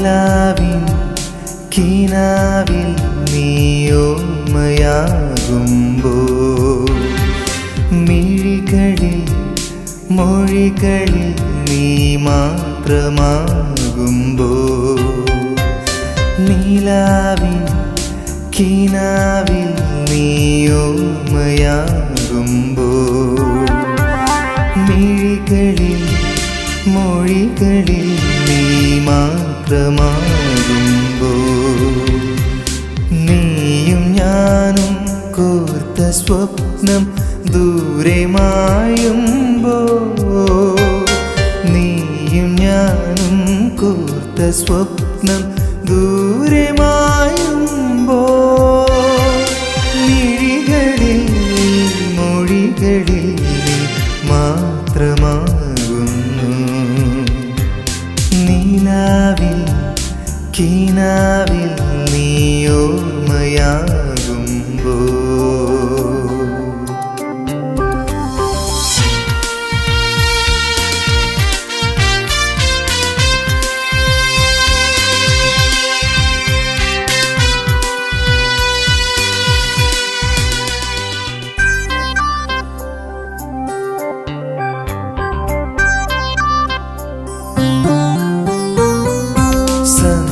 നിലാവിൻ കിനാവിൽ നീയോർമ്മയാകുമ്പോൾ മിഴികളിൽ മൊഴികളിൽ നീ മാത്രമാകുമ്പോൾ നിലാവിൻ കിനാവിൽ നീയോർമ്മയാകുമ്പോൾ മിഴികളിൽ മൊഴികളിൽ നീ മാത്രമാകുമ്പോൾ നീയും ഞാനും കോർത്ത സ്വപ്നം ദൂരെ മായുമ്പോൾ നീയും ഞാനും കോർത്ത സ്വപ്നം ദൂരെ മായുമ്പോൾ മിഴികളിൽ മൊഴികളിൽ നീ മാത്രമാകുന്നു നിലാവിൽ കിനാവിൽ നീയോർമ്മയാകുമ്പോൾ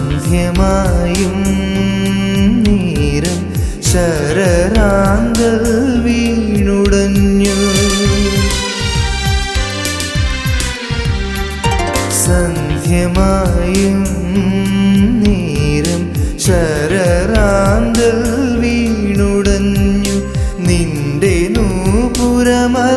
സന്ധ്യമായും നേരം ശരറാന്തൽ വീണുടഞ്ഞു സന്ധ്യമായും നേരം ശരറാന്തൽ വീണുടഞ്ഞു നിന്റെ നൂപുരമർമരങ്ങൾ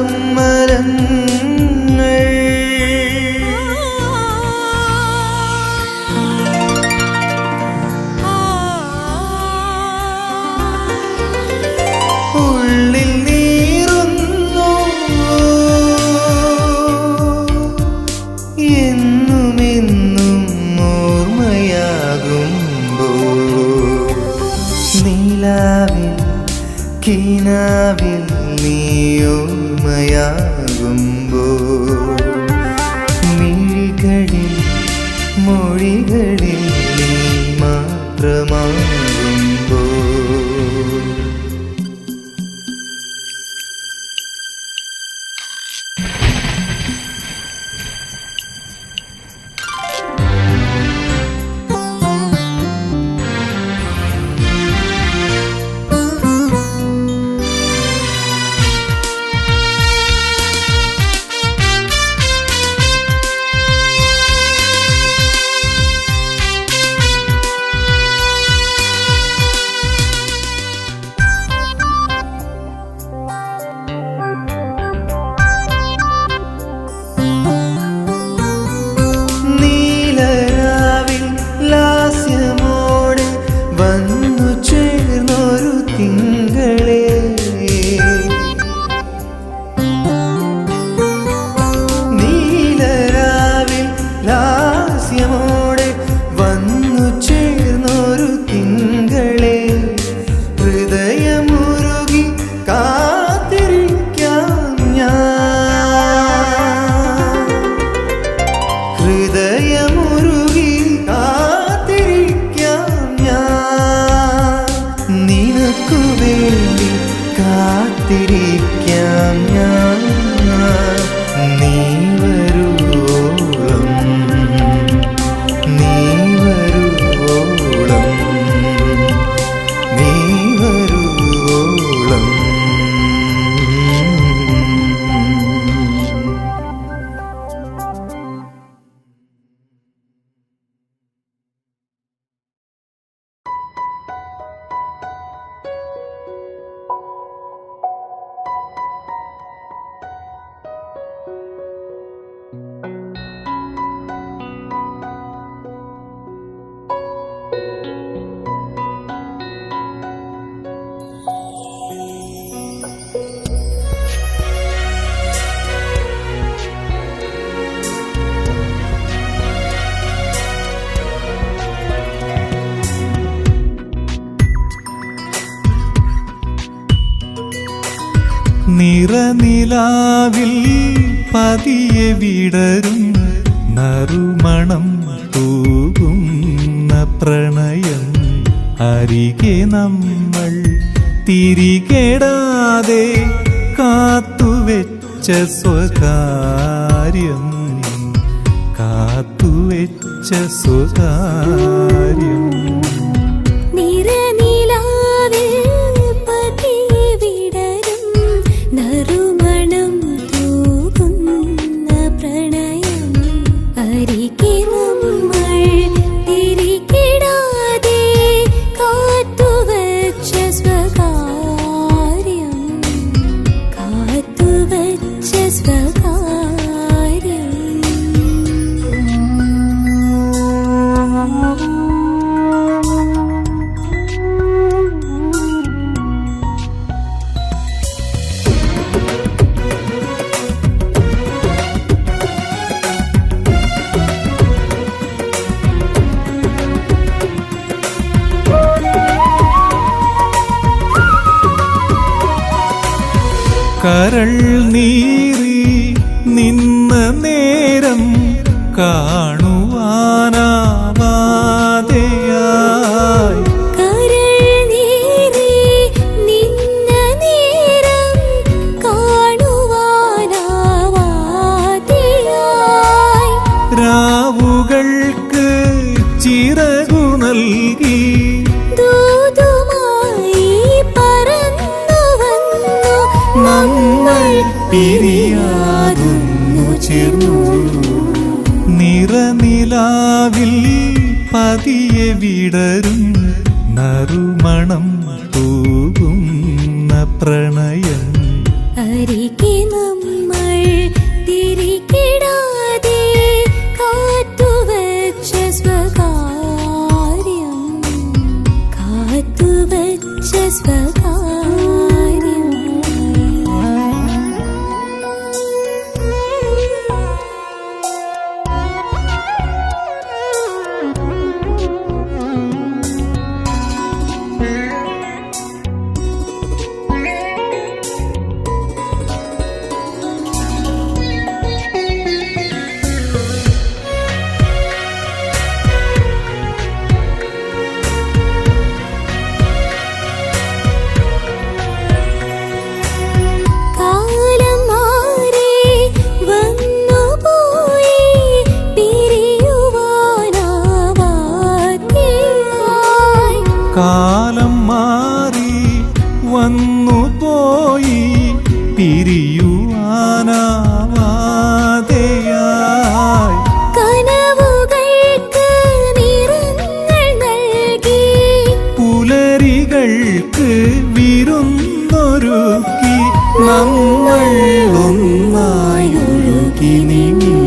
നിലാവിൽ കിനാവിൽ നീയോർമ്മയാകുമ്പോൾ മിഴികളിൽ മൊഴികളിൽ നീ മാത്രമാകുമ്പോൾ കാത്തിരിക്കാം ഞാൻ നീ വരുവോളം നീ വരുവോളം നീ വരുവോളം നിറനിലാവിൽ പതിയെ വിടരും നറുമണം തൂകും പ്രണയം അരികെ നമ്മൾ തിരികെടാതെ കാത്തുവെച്ച സ്വകാര്യം കാത്തുവെച്ച സ്വകാര്യം കരൾ നീറി നിന്ന നേരം കാണുവാനാവാതെയായി രാവുകൾക്ക് ചിറകു നൽകി നമ്മൾ പിരിയാകുന്നു ചേർന്നു നിറനിലാവിൽ പതിയെ വിടരും നറുമണം തൂകുന്ന പ്രണയം അരികെ നമ്മൾ തിരികെടാതെ കാത്തുവെച്ച സ്വകാര്യം കാത്തുവെച്ച സ്വകാര്യം കാലം മാറി വന്നു പോയി പിരിയുവാനാവാതെയായി കനവുകൾക്ക് നിറങ്ങൾ നൽകി പുലരികൾക്ക് വിരുന്നൊരുക്കി നമ്മൾ ഒന്നായി ഒഴുകി നീങ്ങി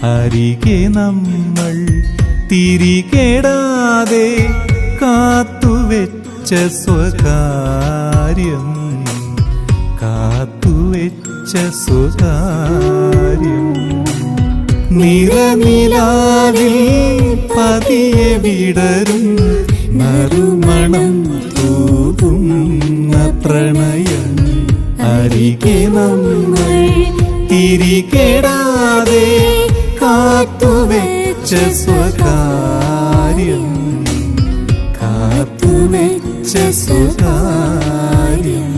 അരികെ നമ്മൾ തിരികെടാതെ കാത്തുവെച്ച സ്വകാര്യം കാത്തുവെച്ച സ്വകാര്യം നിറനിലാവിൽ പതിയെ വിടരും നറുമണം തൂകുന്ന പ്രണയം അരികെ നമ്മൾ തിരികെടാതെ കാത്തുവെച്ച സ്വകാര്യം കാത്തുവെച്ച സ്വകാര്യം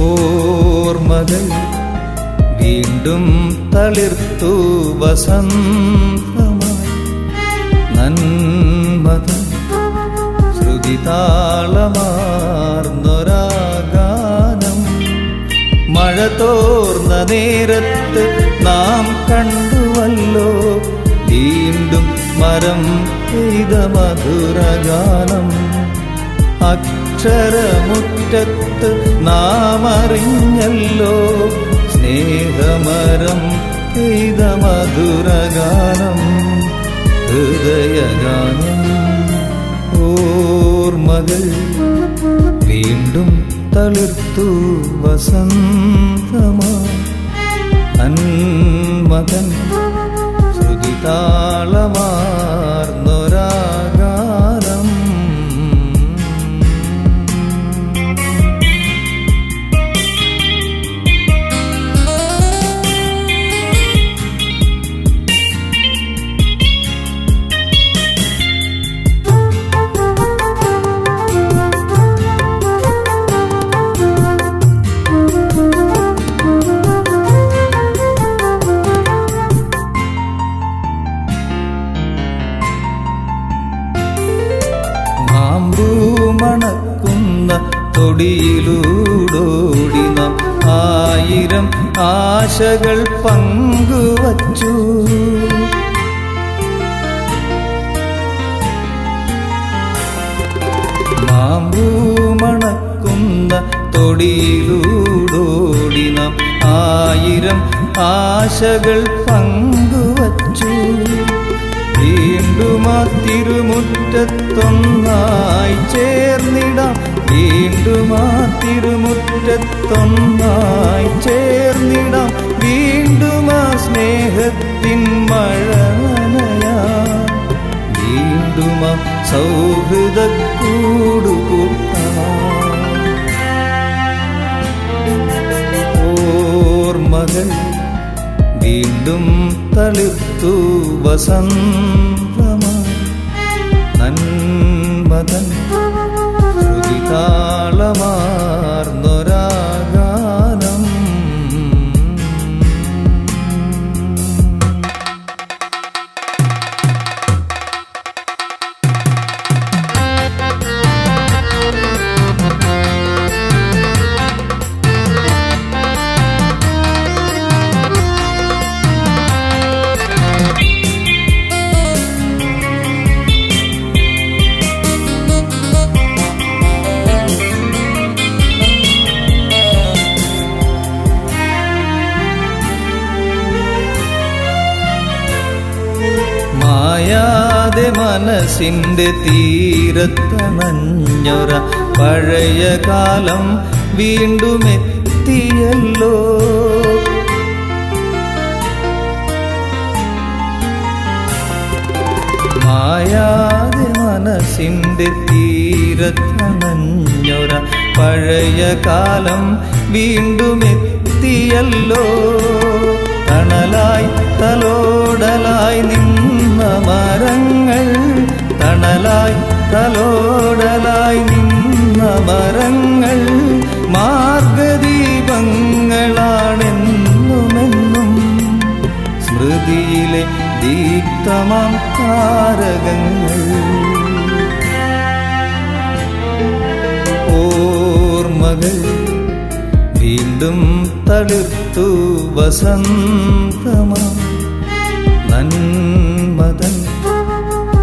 ഓർമ്മകൾ വീണ്ടും തളിർത്തു വസന്തമായി നന്മത ശ്രുതിതാളമാർന്നൊരാഗാനം മഴ തോർന്ന നേരത്ത് നാം കണ്ടുവല്ലോ വീണ്ടും മരം പെയ്ത മധുരഗാനം അക്ഷരമുറ്റത്ത് നാം അറിഞ്ഞല്ലോ സ്നേഹമരം പെയ്ത മധുരഗാനം ഹൃദയഗാനം ഓർമ്മകൾ വീണ്ടും തളിർത്തു വസന്തമായി നന്മതൻ ശ്രുതിതാളമാർന്നൊരാഗാനം മണക്കുന്ന തൊടിയിലൂടോടി നാം ആയിരം ആശകൾ പങ്കുവച്ചു മാമ്പൂ മണക്കുന്ന തൊടിയിലൂടോടി നാം ആയിരം ആശകൾ പങ്കുവച്ചു വീണ്ടും ആ തിരുമുറ്റത്തൊന്നായി ചേർന്നിടാം വീണ്ടും ആ തിരുമുറ്റത്തൊന്നായി ചേർന്നിടാം വീണ്ടും ആ സ്നേഹത്തിൻ മഴ നനയാം വീണ്ടും ആ സൗഹൃദ കൂടുകൂട്ടാം ഓർമ്മകൾ വീണ്ടും തളിർത്തു വസന്തമായി നന്മതൻ ശ്രുതിതാളമാർന്നൊരാഗാനം മായാതെ മനസ്സിന്റെ തീരത്തണഞ്ഞൊര പഴയ കാലം വീണ്ടും എത്തിയല്ലോ മായാതെ മനസ്സിന്റെ തീരത്തണഞ്ഞൊര പഴയ കാലം വീണ്ടും എത്തിയല്ലോ തണലായി തലോടലായി നിന്ന മരങ്ങൾ തണലായി തലോടലായി നിന്ന മരങ്ങൾ മാർഗദീപങ്ങളാണെന്നുമെന്നും സ്മൃതിയിലെ ദീപ്തമാം താരകങ്ങൾ ഓർമ്മകൾ വീണ്ടും തളിർത്തു വസന്തമായി നന്മതൻ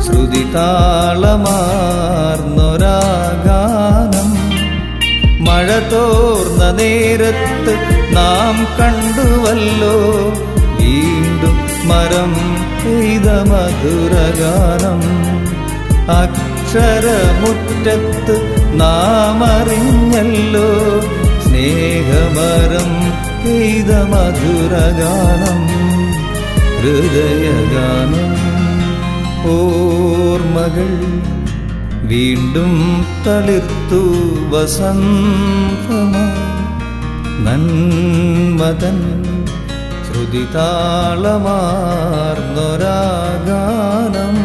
ശ്രുതിതാളമാർന്നൊരാഗാനം മഴ തോർന്ന നേരത്ത് നാം കണ്ടുവല്ലോ വീണ്ടും മരം പെയ്ത മധുരഗാനം അക്ഷരമുറ്റത്ത് നാം അറിഞ്ഞല്ലോ സ്നേഹമരം പെയ്ത മധുരഗാനം ഹൃദയഗാനം ഓർമ്മകൾ വീണ്ടും തളിർത്തു വസന്തമായി നന്മതൻ ശ്രുതിതാളമാർന്നൊരാഗാനം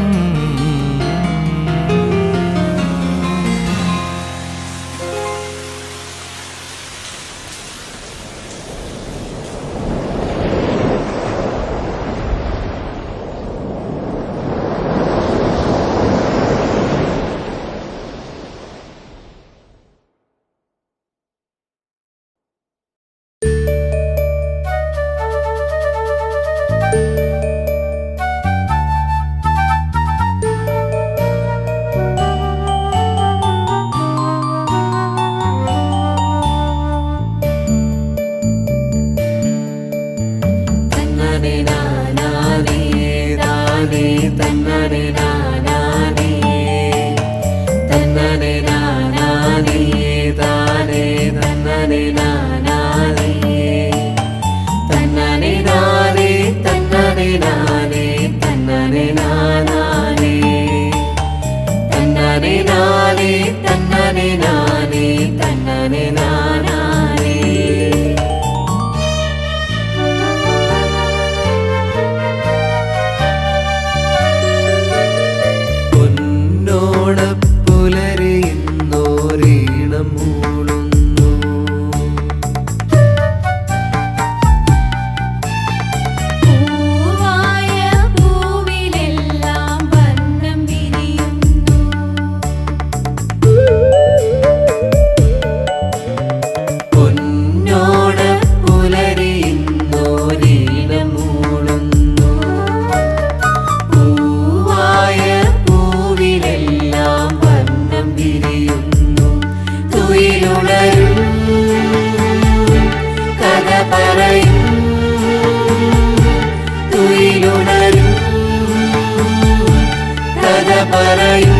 പറയും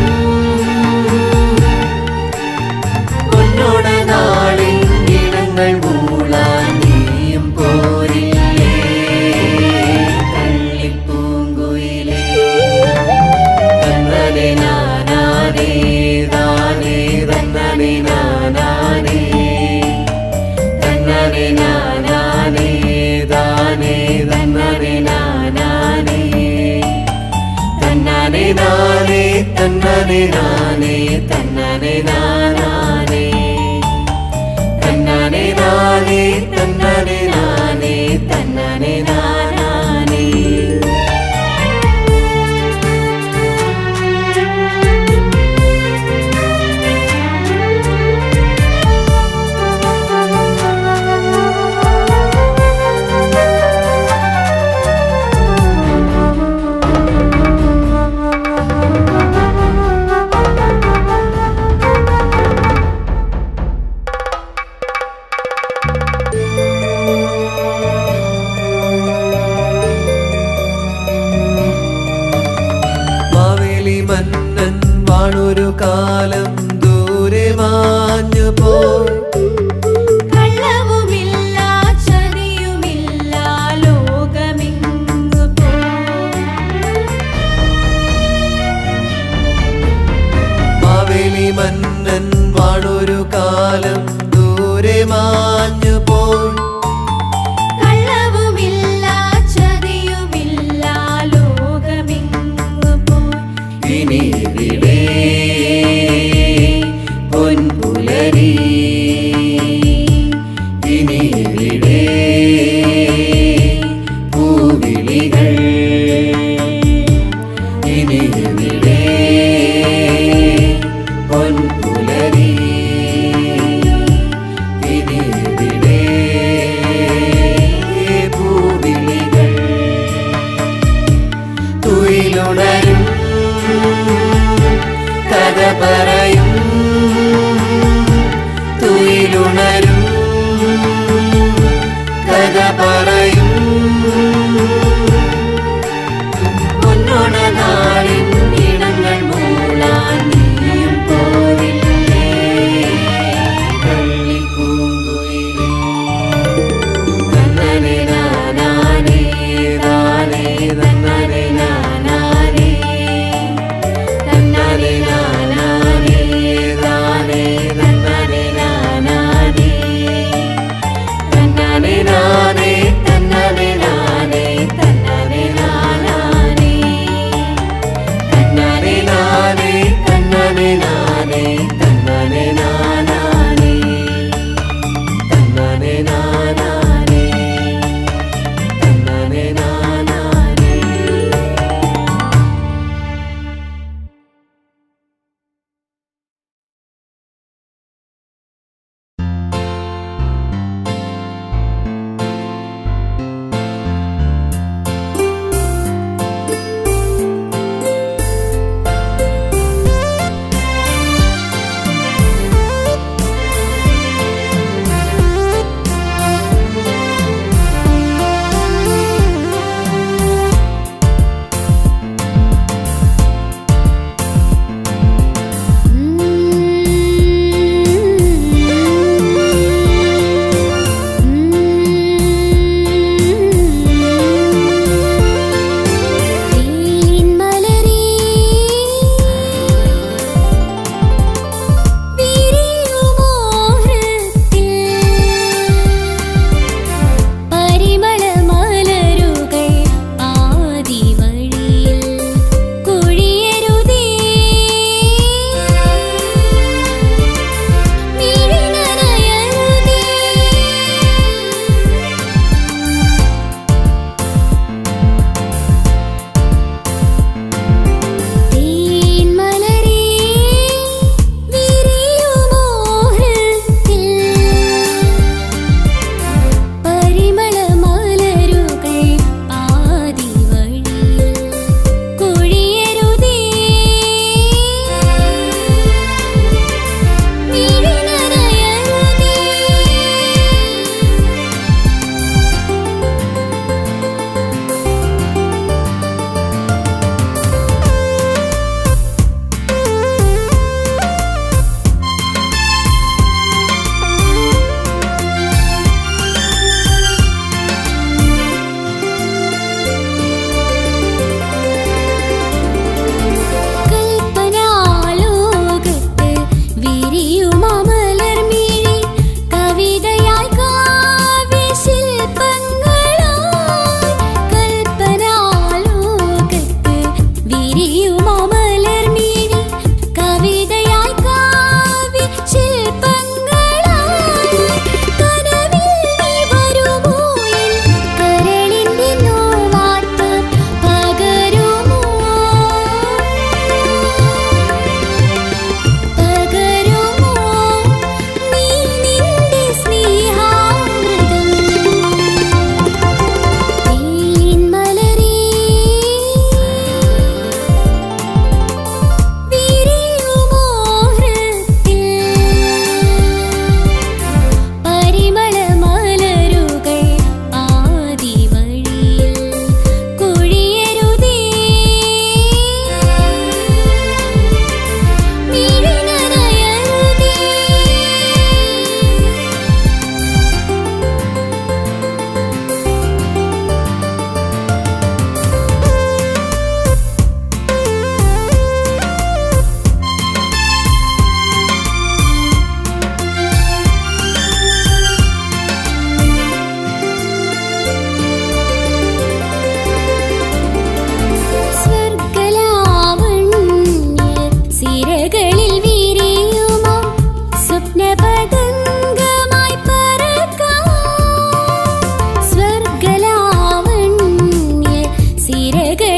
പൊന്നോണ നാളിൽ ഇടങ്ങൾ മൂളാൻ നീയും പോരില്ലേ കള്ളിപ്പൂങ്കുയിലേ തന്നനെ നാനാനേ താനേ തന്നനെ നാനാനേ തന്നനെ നാനാനേ താനേ തന്നനെ നാനാനേ തന്നനെ നാനേ തന്നനെ നാനേ തന്നനെ നാനാനേ തന്നനെ നാനേ തന്നനെ നാനേ തന്നനെ നാനാനേ മാവേലി മന്നൻ വാണൊരു കാലം ദൂരെ മാഞ്ഞു പോയി കള്ളവുമില്ല ചതിയുമില്ല ലോകമെങ്ങു പോയി മാവേലി മന്നൻ വാണൊരു കാലം ദൂരെ മാഞ്ഞു പോയി കള്ളവുമില്ല ചതിയുമില്ല ലോകമെങ്ങു പോയി ഇനി ഇവിടെ പൊൻപുലരി ഇനി ഇവിടെ പൂവിളികൾ ഇനി ഇവിടെ പൊൻപുലരി ഇനി ഇവിടെ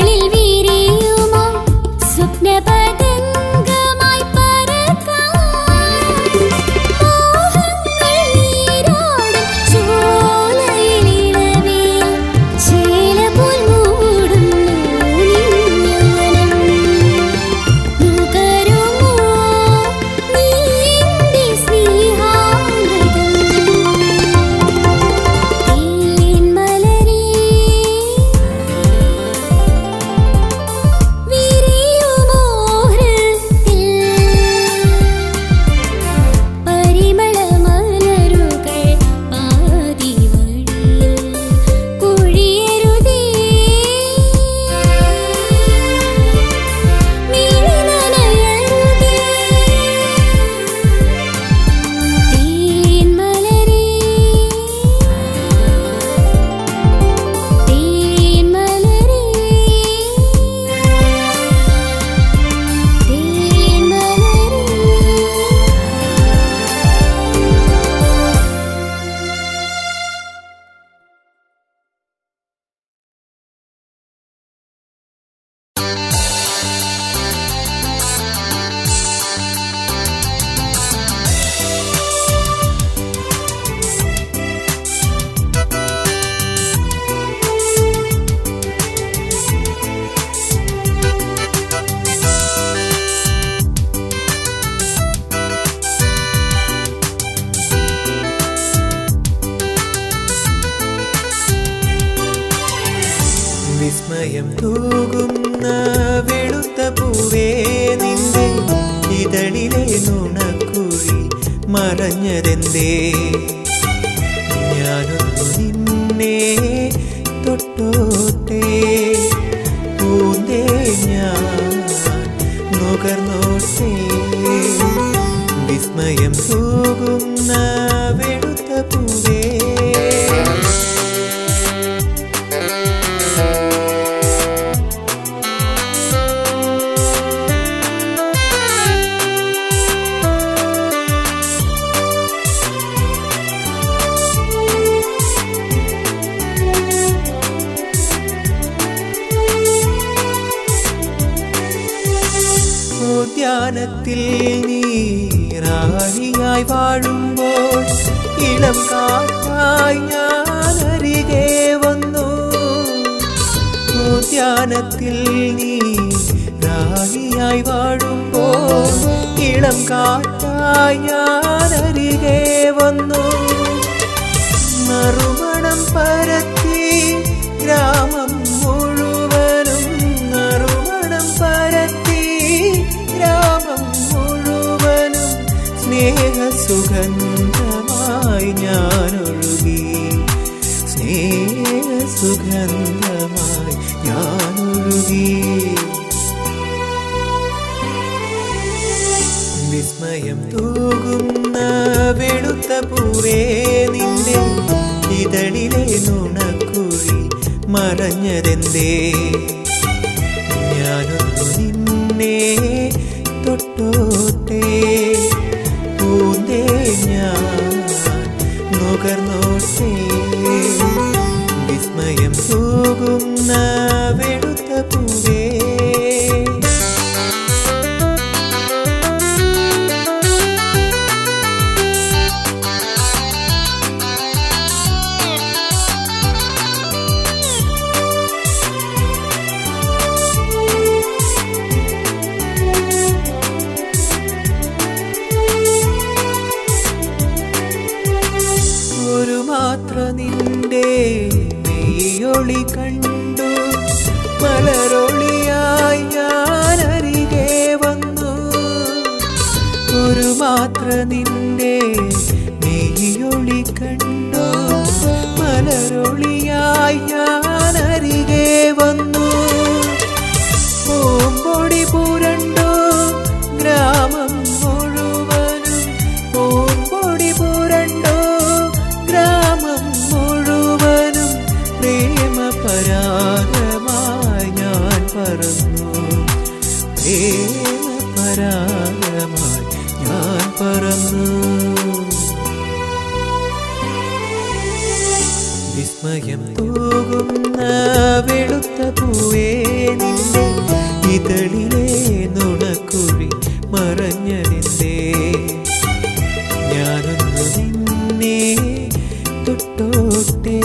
കരളിൽ വിരിയുമോ സ്വപ്നപതംഗമായി പറക്കാം മോഹങ്ങൾ നീരാടും ചോലയിലിടവേ ചേലപോൽ മൂടുന്നു നിന്യാനം നുകരുമോ നീ എൻ്റെ സ്നേഹാമൃതം തേൻമലരേ വിരിയുമോ ഹൃത്തിൽ പരിമളമലരുകൾ പാതി വഴിയിൽ പൊഴിയരുതേ മിഴി നനയരുതേ തേൻമലരേ തേൻമലരേ വിസ്മയം തൂകുന്ന വെളുത്ത പൂവേ നിന്റെ ഇതളിലെ നുണക്കുഴി മറഞ്ഞതെന്തേ ഞാനൊന്നു നിന്നെ തൊട്ടോട്ടെ പൂന്തേ ഞാൻ നുകർന്നോട്ടെ വിസ്മയം തൂകുന്ന വെളുത്ത പൂവേ ഉദ്യാനത്തിൽ നീ റാണിയായി വാഴുമ്പോൾ ഇളം കാറ്റായി ഞാൻ അരികെ വന്നു ഉദ്യാനത്തിൽ നീ റാണിയായി വാഴുമ്പോൾ ഇളം കാറ്റായി ഞാൻ അരികെ വന്നു നറുമണം പരത്തി ഗ്രാമം മുഴുവനും നറുമണം പരത്തി ഗ്രാമം മുഴുവനും സ്നേഹസുഗന്ധമായി ഞാനൊഴുകി സ്നേഹസുഗന്ധമായി ഞാനൊഴുകി വിസ്മയം തൂകുന്ന വെളുത്ത പൂവേ നിന്റെ ഇതളിലെ നുണക്കുഴി മറഞ്ഞതെന്തേ ഞാനൊന്നു നിന്നെ തൊട്ടോട്ടെ പൂന്തേ ഞാൻ നുകർന്നോട്ടെ വിസ്മയം തൂകുന്ന വെളുത്ത പൂവേ മാത്ര നിന്റെ മെയ്യൊളി കണ്ടു മലരൊളിയായി ഞാൻ അരികെ വന്നു ഒരു മാത്ര നിന്റെ മെയ്യൊളി കണ്ടു മലരൊളിയായി ഞാൻ അരികെ വന്നു പൂമ്പൊടി പുരണ്ടു ഗ്രാമം മുഴുവനും പൂമ്പൊടി പുരണ്ടു ഗ്രാമം മുഴുവനും പ്രേമപരാഗമായി ഞാൻ പറന്നു പ്രേമപരാഗമായി ഞാൻ പറന്നു വിസ്മയം തൂകുന്ന വെളുത്ത പൂവേ നിന്റെ ഇതളിലെ നുണക്കുഴി മറഞ്ഞതിൻ്റെ ഞാനൊന്നു നിന്നെ തൊട്ടോട്ടെ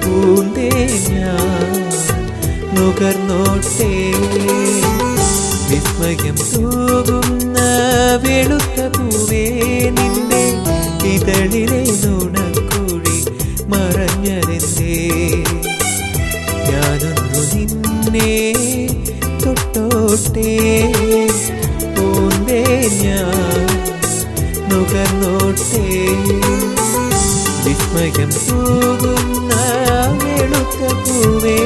പൂന്തേ ഞാൻ നുകർന്നോട്ടെ വിസ്മയം തൂകുന്ന വെളുത്ത പൂവേ നിന്റെ ഇതളിലെ നുണക്കുഴി മറഞ്ഞതിൻ്റെ ഞാനൊന്നു നിന്നെ തൊട്ടോട്ടെ പൂന്തേ ഞാൻ നുകർന്നോട്ടെ വിസ്മയം തൂകുന്ന വെളുത്ത പൂവേ.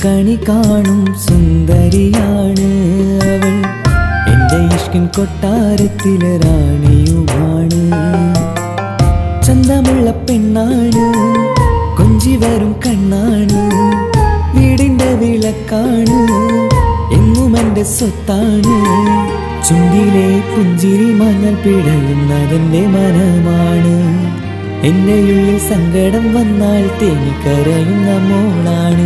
കണി കാണും സുന്ദരിയാണ് അവൾ എൻ്റെ ഇഷ്കിൻ കൊട്ടാരത്തിലെ റാണിയുമാണ് ചന്തമുള്ള പെണ്ണാണ് കൊഞ്ചി വരും കണ്ണാണ് വീടിൻ്റെ വിളക്കാണ് എന്നും എൻ്റെ സ്വത്താണ് ചുണ്ടിലെ പുഞ്ചിരി മഞ്ഞൾ പിടയുന്നതെൻ്റെ മനമാണ് എൻ്റെ ഉള്ളിൽ സങ്കടം വന്നാൽ തേങ്ങിക്കരയുന്ന മോളാണ്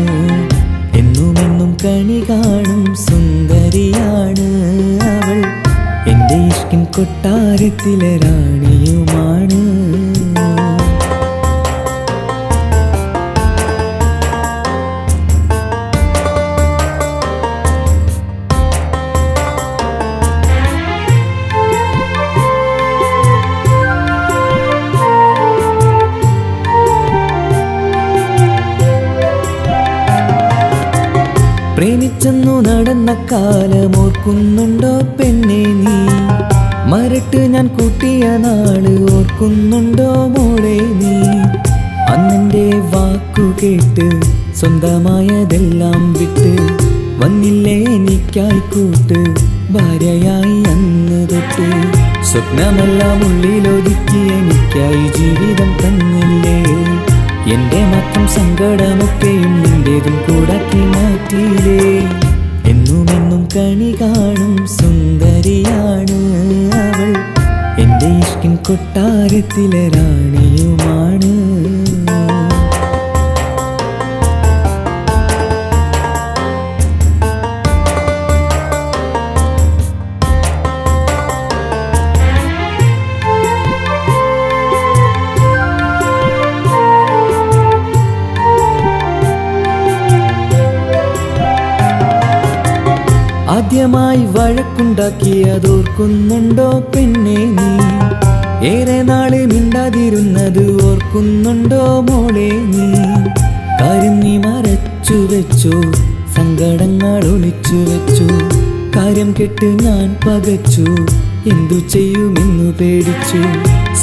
എന്നുമെന്നും കണി കാണും സുന്ദരിയാണ് അവൾ എൻ്റെ ഇഷ്കിൻ കൊട്ടാരത്തിലെ റാണിയുമാണ് പ്രേമിച്ചെന്നു നടന്ന കാലം ഓർക്കുന്നുണ്ടോ പെണ്ണെ നീ മരട്ട് ഞാൻ കൂട്ടിയ നാള് ഓർക്കുന്നുണ്ടോ മോളെ നീ അന്നെൻ്റെ വാക്കു കേട്ട് സ്വന്തമായതെല്ലാം വിട്ട് വന്നില്ലേ എനിക്കായി കൂട്ട് ഭാര്യയായി അന്ന് തൊട്ട് സ്വപ്നമെല്ലാം ഉള്ളിലൊതുക്കി എനിക്കായി ജീവിതം തന്നില്ലേ എൻ്റെ മാത്രം സങ്കടമൊക്കെയും നിന്റേതും കൂടാക്കി മാറ്റിയില്ലേ എന്നുമെന്നും കണി കാണും സുന്ദരിയാണ് അവൾ എൻ്റെ ഇഷ്കിൻ കൊട്ടാരത്തിലെ റാണിയുമാണ് ആദ്യമായി വഴക്കുണ്ടാക്കിയതോർക്കുന്നുണ്ടോ പെണ്ണെ നീ ഏറെ നാള് മിണ്ടാതിരുന്നത് ഓർക്കുന്നുണ്ടോ മോളെ നീ കാര്യം നീ മറച്ചു വെച്ചു സങ്കടങ്ങൾ ഒളിച്ചു വെച്ചു കാര്യം കെട്ട് ഞാൻ പകച്ചു എന്തു ചെയ്യുമെന്നു പേടിച്ചു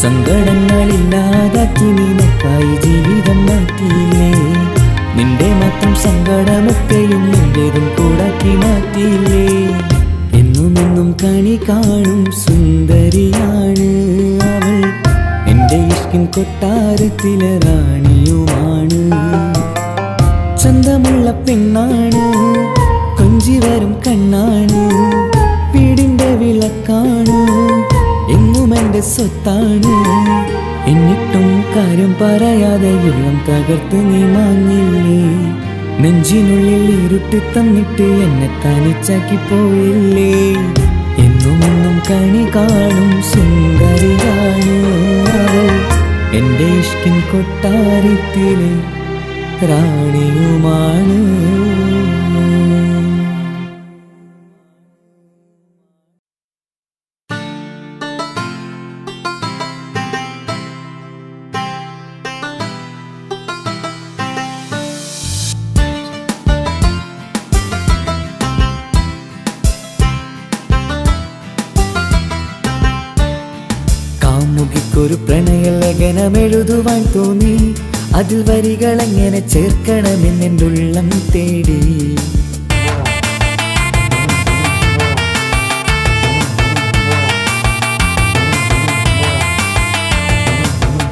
സങ്കടങ്ങളില്ലാതാക്കി നിനക്കായി ജീവിതം മാറ്റിയില്ലേ നിന്റെ മാത്രം സങ്കടമൊക്കെയും നിന്റേതും കൂടാക്കി മാറ്റിയില്ലേ എന്നുമെന്നും കണി കാണും സുന്ദരിയാണ് അവൾ എൻ്റെ ഇഷ്കിൻ കൊട്ടാരത്തിലെ റാണിയുമാണ് ചന്തമുള്ള പെണ്ണാണ് കൊഞ്ചി വരും കണ്ണാണ് വീടിൻ്റെ വിളക്കാണ് എന്നും എൻ്റെ സ്വത്താണ് എന്നിട്ടും കാര്യം പറയാതെ ഉള്ളം തകർത്ത് നീ മാങ്ങില്ലേ നെഞ്ചിനുള്ളിൽ ഇരുട്ടി തന്നിട്ട് എന്നെ തനിച്ചാക്കി പോയില്ലേ എന്നുമെന്നും കണി കാണും സുന്ദരിയാണ് അവൾ എൻ്റെ ഇഷ്കിൻ കൊട്ടാരത്തിലെ റാണിയുമാണ് ഒരു പ്രണയലേഖനമെഴുതുവാൻ തോന്നി അതിൽ വരികളെങ്ങനെ ചേർക്കണമെന്നെൻ്റെ ഉള്ളം തേടി.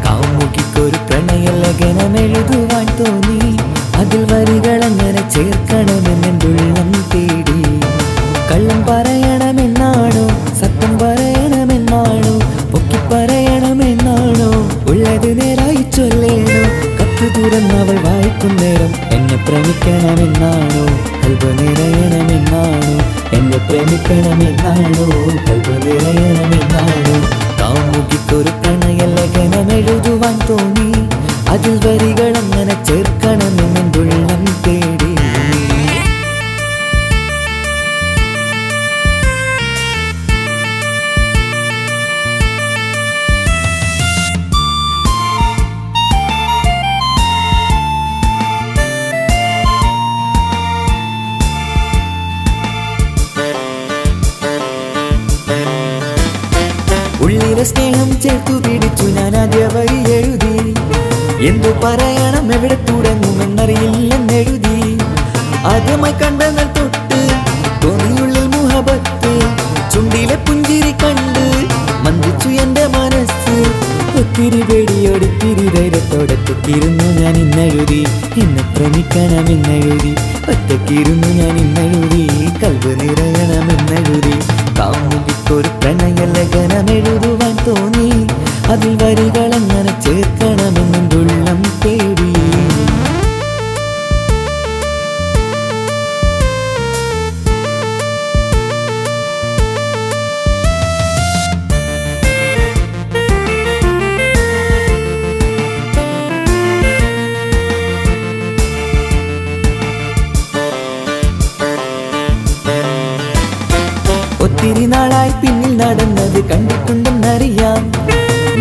കാമുകിക്കൊരു പ്രണയലേഖനമെഴുതുവാൻ തോന്നി, അതിൽ വരികളെങ്ങനെ ചേർക്കണമെന്നെൻ്റെ ഉള്ളം തേടി. കള്ളം പറയണമെന്നാണോ സത്യം പറയണമെന്നാണോ പൊക്കി പറയണമെന്നാണോ ഉള്ളത് നേരായി ചൊല്ലേണോ? കത്ത് തുറന്നവൾ വായിക്കും നേരം എന്നെ പ്രേമിക്കണമെന്നാണോ കൽബ് നിറയണമെന്നാണോ? എന്നെ പ്രേമിക്കണമെന്നാണോ കൽബ് നിറയണമെന്നാണോ? കാമുകിക്കൊരു പ്രണയലേഖനമെഴുതുവാൻ തോന്നി, അതിൽ വരികളെങ്ങനെ ചേർക്കണമെന്നെൻ്റെ ഉള്ളം തേടി. ഉള്ളിലെ സ്നേഹം ചേർത്തു പിടിച്ചു ഞാൻ ആദ്യ വരി എഴുതി. എന്തു പറയണം എവിടെ തുടങ്ങുമെന്നറിയില്ലെന്നെഴുതി. ആദ്യമായി കണ്ടെന്നാൽ തൊട്ട് തോന്നിയുള്ളിൽ മുഹബത്ത്, ചുണ്ടിലെ പുഞ്ചിരി കണ്ട് മന്ദിച്ചു എൻ്റെ മനസ്സ്. ഒത്തിരി പേടിയോടിത്തിരി ധൈര്യത്തോടെ ഒറ്റക്കിരുന്നു ഞാൻ ഇന്നെഴുതി, എന്നെ പ്രേമിക്കണമെന്നെഴുതി. ഒറ്റക്കിരുന്നു ഞാൻ ഇന്നെഴുതി, കൽബ് നിറയണമെന്നെഴുതി. കാമുകിക്കൊരു പ്രണയലേഖനമെഴുതുവാൻ തോന്നി, അതിൽ വരികളെങ്ങനെ ചേർക്കണമെന്നെൻ്റെ ഉള്ളം തേടി. ഒത്തിരി നാളായി പിന്നിൽ നടന്നത് കണ്ടിട്ടുണ്ടെന്നറിയാം.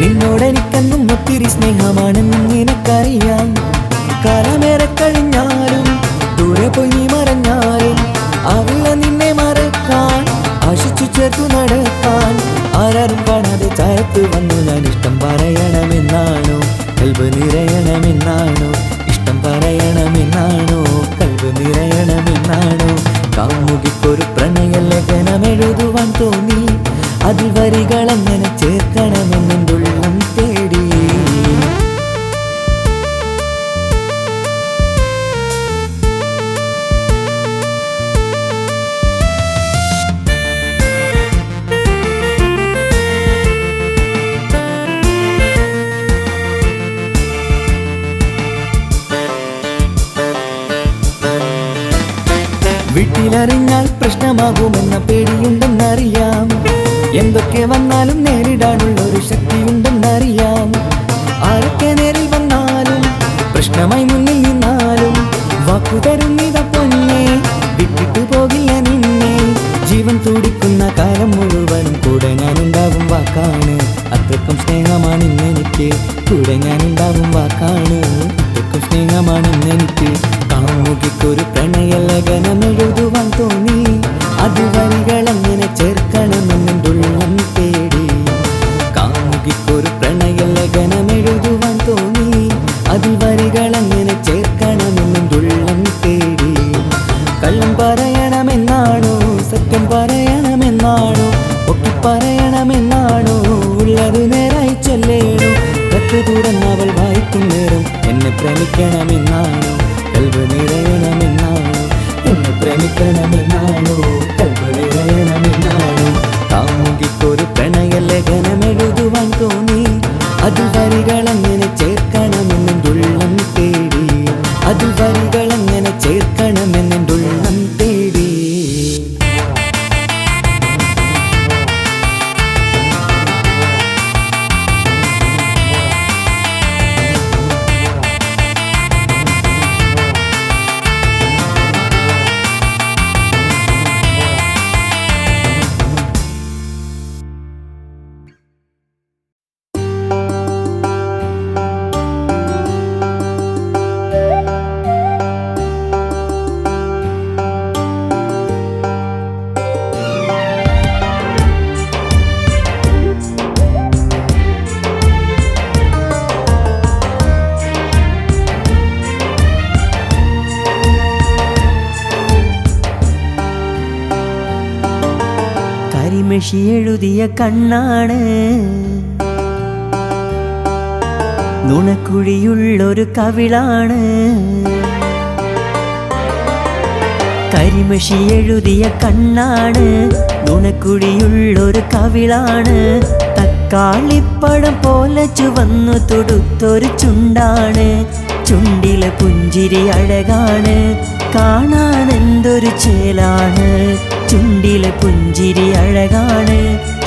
നിന്നോടെനിക്കെന്നും ഒത്തിരി സ്നേഹമാണെന്നും നിനക്കറിയാം. കാലമേറെ കഴിഞ്ഞാലും ദൂരെ പോയി മറഞ്ഞാലും ആവില്ല നിന്നെ മറക്കാൻ. ആശിച്ചു ചേർത്തു നടക്കാൻ ആരും കാണാതെ ചായത്ത് വന്നു ഞാൻ. ഇഷ്ടം പറയണമെന്നാണോ കൽബ് നിറയണമെന്നാണോ? ഇഷ്ടം പറയണമെന്നാണോ കൽബ് നിറയണമെന്നാണോ? കാമുകിക്കൊരു പ്രണയലേഖനമെഴുതുവാൻ തോന്നി, അതിൽ വരികളെങ്ങനെ ചേർക്കണമെന്നെൻ്റെ ഉള്ളം തേടി. വീട്ടിലറിഞ്ഞാൽ പ്രശ്നമാകുമെന്ന പേടിയുണ്ടെന്നറിയാം. എന്തൊക്കെ വന്നാലും നേരിടാനുള്ളൊരു ശക്തിയുണ്ടെന്നറിയാം. ആരൊക്കെ നേരിൽ വന്നാലും പ്രശ്നമായി മുന്നിൽ നിന്നാലും വാക്കു തരുന്നിത പൊന്നെ, വിട്ടിട്ടു പോകില്ല നിന്നെ. ജീവൻ തുടിക്കുന്ന കാലം മുഴുവനും കൂടെ ഞാനുണ്ടാവും വാക്കാണ്. അത്രക്കും സ്നേഹമാണ് ഇന്നെനിക്ക്, കൂടെ ഞാനുണ്ടാവും വാക്കാണ്. അത്രക്കും സ്നേഹമാണ് ഇന്നെനിക്ക്. കാമുകിക്കൊരു പ്രണയലേഖനമെഴുതുവാൻ തോന്നി, അതിൽ വരികളെങ്ങനെ ചേർക്കണമെന്നെൻ്റെ ഉള്ളം തേടി. കാമുകിക്കൊരു പ്രണയലേഖനമെഴുതുവാൻ തോന്നി, അതിൽ വരികളെങ്ങനെ ചേർക്കണമെന്നെൻ്റെ ഉള്ളം തേടി. കള്ളം പറയണമെന്നാണോ സത്യം പറയണമെന്നാണോ ഒക്കി പറയണമെന്നാണോ ഉള്ളത് നേരായി ചൊല്ലേണോ? കത്ത് തുറന്നവൾ വായിക്കും നേരം എന്നെ പ്രേമിക്കണമെന്നാണോ കൽബ് നിറയണമെന്നാണോ? എന്നെ പ്രേമിക്കണമെന്നാണോ കൽബ് നിറയണമെന്നാണോ? കാമുകിക്കൊരു പ്രണയലേഖനമെഴുതുവാൻ തോന്നി, അതിൽ വരികളെങ്ങനെ ചേർക്കണമെന്നെൻ്റെ ഉള്ളം തേടി. അതിൽ വരികളെങ്ങനെ ചേർക്കണമെന്നെൻ്റെ ഉള്ളം തേടി. കരിമഷി എഴുതിയ കണ്ണാണ് നുണക്കുഴിയുള്ളൊരു കവിളാണ് കരിമഷി എഴുതിയ കണ്ണാണ് നുണക്കുഴിയുള്ളൊരു കവിളാണ് തക്കാളിപ്പഴം പോലെ ചുവന്നു തുടുത്തൊരു ചുണ്ടാണ് ചുണ്ടിലെ പുഞ്ചിരി അഴകാണ് കാണാൻ എന്തൊരു ചേലാണ് ചുണ്ടിലെ പുഞ്ചിരി അഴകാണ്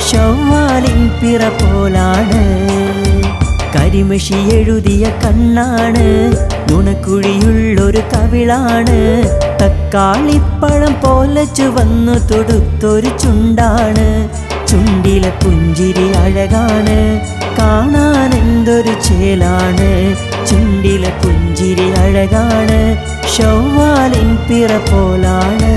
ശവ്വാലിൻ പിറ പോലാണ് കരിമഷി എഴുതിയ കണ്ണാണ് നുണക്കുഴിയുള്ളൊരു കവിളാണ് തക്കാളിപ്പഴം പോലെ ചുവന്നു തുടുത്തൊരു ചുണ്ടാണ് ചുണ്ടിലെ പുഞ്ചിരി അഴകാണ് കാണാൻ എന്തൊരു ചേലാണ് ചുണ്ടിലെ പുഞ്ചിരി അഴകാണ് ശവ്വാലിൻ പിറ പോലാണ്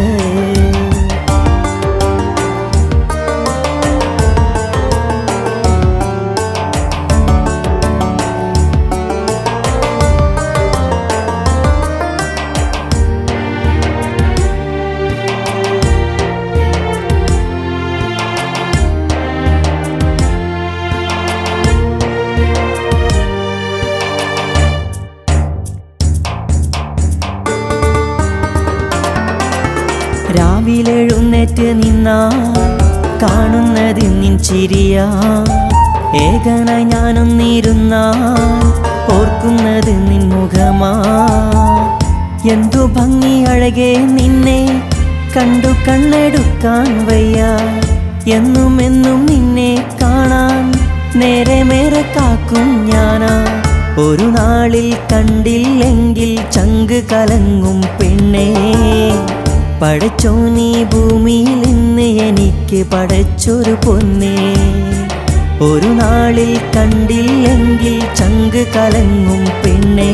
രാവിലെഴുന്നേറ്റ് നിന്നാ കാണുന്നത് നിൻ ചിരിയാ ഏകനായി ഞാനൊന്നിരുന്നാൽ ഓർക്കുന്നത് നിൻ മുഖമാ എന്തു ഭംഗി അഴകേ നിന്നെ കണ്ടു കണ്ണെടുക്കാൻ വയ്യ എന്നും എന്നും നിന്നെ കാണാൻ നേരെ മേരെ കാക്കും ഞാനാ ഒരു നാളിൽ കണ്ടില്ലെങ്കിൽ ചങ്ക് കലങ്ങും പെണ്ണേ പടച്ചോ നീ ഭൂമിയിൽ ഇന്ന് എനിക്ക് പടച്ചൊരു പൊന്നേ ഒരു നാളിൽ കണ്ടില്ലെങ്കിൽ ചങ്ക് കലങ്ങും പെണ്ണേ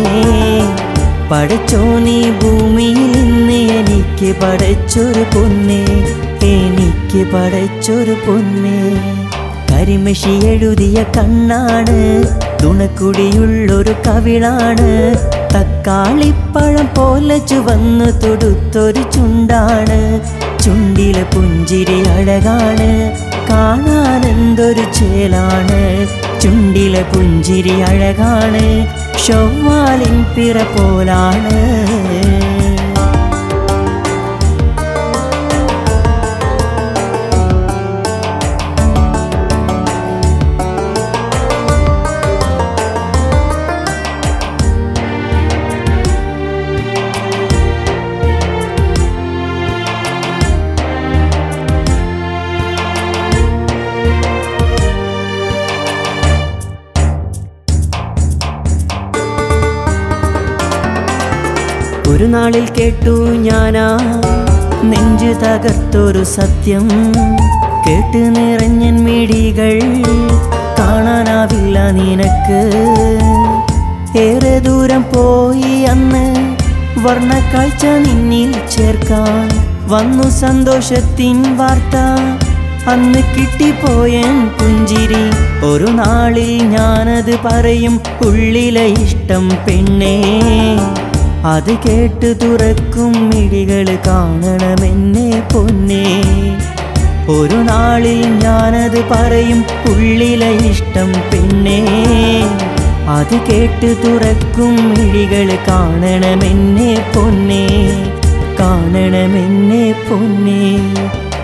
പടച്ചോ നീ ഭൂമിയിൽ ഇന്ന് എനിക്ക് പടച്ചൊരു പൊന്നേ എനിക്ക് പടച്ചൊരു പൊന്നേ കരിമഷി എഴുതിയ കണ്ണാണ് തുണക്കുടിയുള്ളൊരു കവിളാണ് തക്കാളിപ്പഴം പോലെ ചുവന്നു തുടുത്തൊരു ചുണ്ടാണ് ചുണ്ടിലെ പുഞ്ചിരി അഴകാണ് കാണാൻ എന്തൊരു ചേലാണ് ചുണ്ടിലെ പുഞ്ചിരി അഴകാണ് ശവ്വാലിൻ പിറ പോലാണ് ഒരു നാളിൽ കേട്ടു ഞാനാ നെഞ്ചു തകർത്തൊരു സത്യം കേട്ട് നിറഞ്ഞൻ മിഴികൾ കാണാനാവില്ല നിനക്ക് ഏറെ ദൂരം പോയി അന്ന് വർണ്ണക്കാഴ്ച നിന്നിൽ ചേർക്കാൻ വന്നു സന്തോഷത്തിൻ വാർത്ത അന്ന് കിട്ടിപ്പോയൻ പുഞ്ചിരി ഒരു നാളിൽ ഞാനത് പറയും ഉള്ളിലെ ഇഷ്ടം പെണ്ണേ അത് കേട്ട് തുറക്കും മിഴികൾ കാണണമെന്നെ പൊന്നേ ഒരു നാളിൽ ഞാനത് പറയും ഉള്ളിലെ ഇഷ്ടം പെണ്ണേ അത് കേട്ട് തുറക്കും മിഴികൾ കാണണമെന്നെ പൊന്നേ കാണണമെന്നെ പൊന്നേ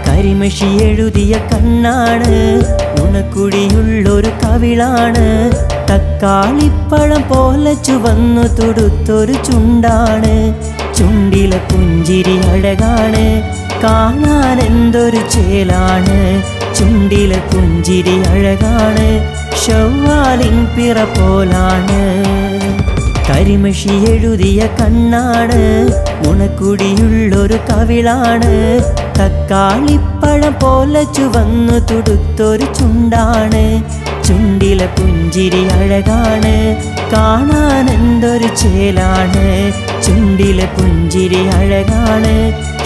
കരിമഷി എഴുതിയ കണ്ണാണ് നുണക്കുടിയുള്ളൊരു കവിളാണ് തക്കാളിപ്പഴം പോലെ ചുവന്നു തുടുത്തൊരു ചുണ്ടാണ് ചുണ്ടിലെ പുഞ്ചിരി അഴകാണ് കാണാൻ എന്തൊരു ചേലാണ് ചുണ്ടിലെ പുഞ്ചിരി അഴകാണ് ശവ്വാലിൻ പിറ പോലാണ് കരിമഷി എഴുതിയ കണ്ണാണ് നുണക്കുടിയുള്ളൊരു കവിളാണ് തക്കാളിപ്പഴം പോലെ ചുവന്നു തുടുത്തൊരു ചുണ്ടാണ് ചുണ്ടിലെ പുഞ്ചിരി അഴകാണ് കാണാൻ എന്തൊരു ചേലാണ് ചുണ്ടിലെ പുഞ്ചിരി അഴകാണ്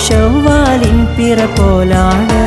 ശവ്വാലിൻ പിറ പോലാണ്